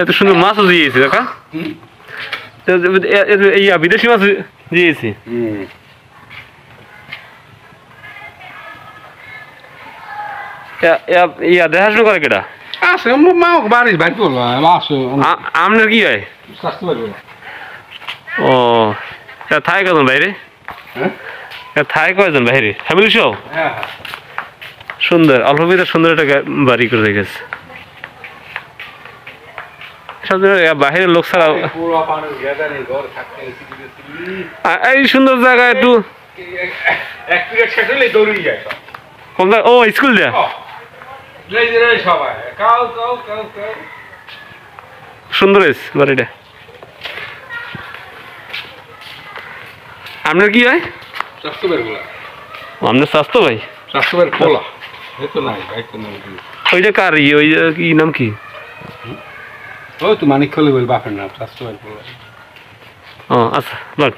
এত সুন্দর মাছও দিয়েছি কাকা, বিদেশি মাছ দিয়েছি। দেখাশোনা করে কেটা? আপনার কি হয়? ও থাই কজন বাইরে? থাই কয়জন বাইরে? ফ্যামিলি সহ? সুন্দর, অল্প ভিতরে সুন্দর একটা বাড়ি করে রেখেছে। বাহিরের লোক ছাড়া এই সুন্দর জায়গা একটু ও স্কুল দেয়া সুন্দর হয়েছে বাড়িটা। আপনার কি হয়? আপনার স্বাস্থ্য ভাই? ওইটা কার? ওই কি নাম কি? ও তো মানিক খলে বল বাপের নাম স্বাস্থ্য ভাই। ও আচ্ছা বল।